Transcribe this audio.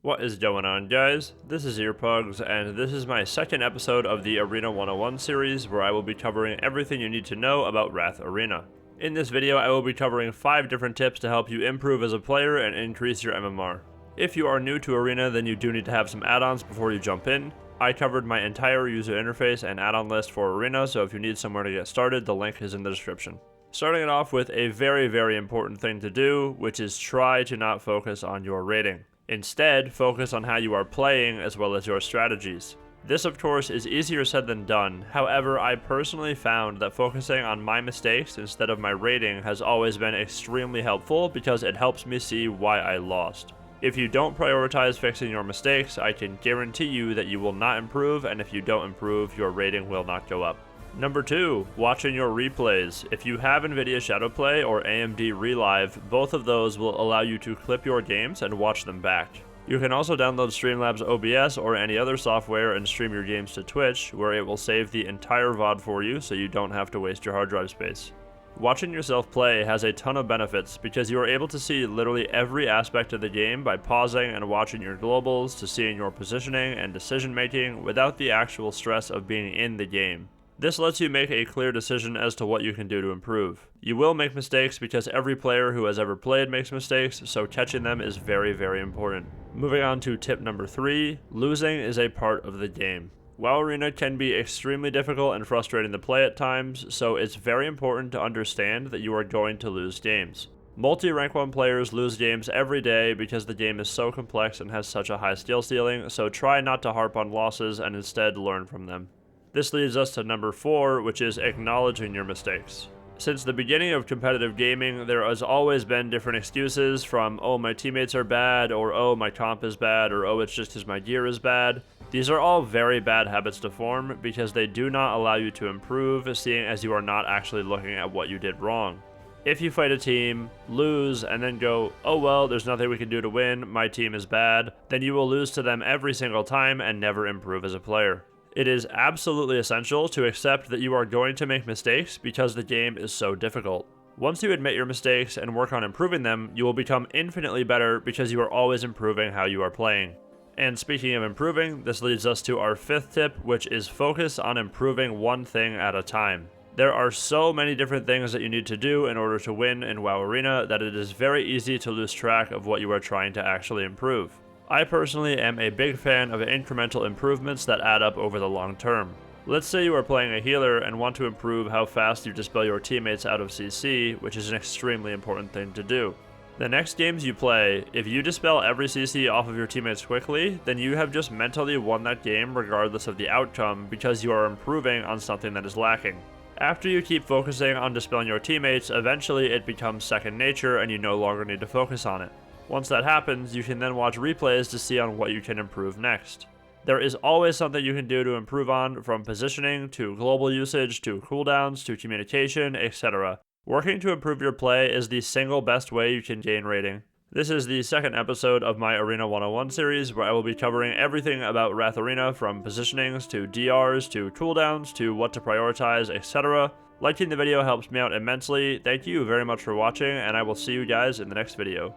What is going on, guys? This is Earpugs, and this is my second episode of the Arena 101 series where I will be covering everything you need to know about Wrath Arena. In this video, I will be covering 5 different tips to help you improve as a player and increase your MMR. If you are new to Arena, then you do need to have some add-ons before you jump in. I covered my entire user interface and add-on list for Arena, so if you need somewhere to get started, the link is in the description. Starting it off with a very important thing to do, which is try to not focus on your rating. Instead, focus on how you are playing as well as your strategies. This of course is easier said than done, however I personally found that focusing on my mistakes instead of my rating has always been extremely helpful because it helps me see why I lost. If you don't prioritize fixing your mistakes, I can guarantee you that you will not improve, and if you don't improve, your rating will not go up. Number 2, watching your replays. If you have NVIDIA Shadowplay or AMD Relive, both of those will allow you to clip your games and watch them back. You can also download Streamlabs OBS or any other software and stream your games to Twitch, where it will save the entire VOD for you so you don't have to waste your hard drive space. Watching yourself play has a ton of benefits because you are able to see literally every aspect of the game by pausing and watching your globals to seeing your positioning and decision making without the actual stress of being in the game. This lets you make a clear decision as to what you can do to improve. You will make mistakes because every player who has ever played makes mistakes, so catching them is very important. Moving on to tip number 3, losing is a part of the game. WoW Arena can be extremely difficult and frustrating to play at times, so it's very important to understand that you are going to lose games. Multi-rank 1 players lose games every day because the game is so complex and has such a high skill ceiling, so try not to harp on losses and instead learn from them. This leads us to number 4, which is acknowledging your mistakes. Since the beginning of competitive gaming, there has always been different excuses from, oh my teammates are bad, or oh my comp is bad, or oh it's just because my gear is bad. These are all very bad habits to form because they do not allow you to improve, seeing as you are not actually looking at what you did wrong. If you fight a team, lose, and then go, oh well, there's nothing we can do to win, my team is bad, then you will lose to them every single time and never improve as a player. It is absolutely essential to accept that you are going to make mistakes because the game is so difficult. Once you admit your mistakes and work on improving them, you will become infinitely better because you are always improving how you are playing. And speaking of improving, this leads us to our 5th tip, which is focus on improving one thing at a time. There are so many different things that you need to do in order to win in WoW Arena that it is very easy to lose track of what you are trying to actually improve. I personally am a big fan of incremental improvements that add up over the long term. Let's say you are playing a healer and want to improve how fast you dispel your teammates out of CC, which is an extremely important thing to do. The next games you play, if you dispel every CC off of your teammates quickly, then you have just mentally won that game regardless of the outcome because you are improving on something that is lacking. After you keep focusing on dispelling your teammates, eventually it becomes second nature and you no longer need to focus on it. Once that happens, you can then watch replays to see on what you can improve next. There is always something you can do to improve on, from positioning, to global usage, to cooldowns, to communication, etc. Working to improve your play is the single best way you can gain rating. This is the second episode of my Arena 101 series, where I will be covering everything about Wrath Arena, from positionings, to DRs, to cooldowns, to what to prioritize, etc. Liking the video helps me out immensely. Thank you very much for watching, and I will see you guys in the next video.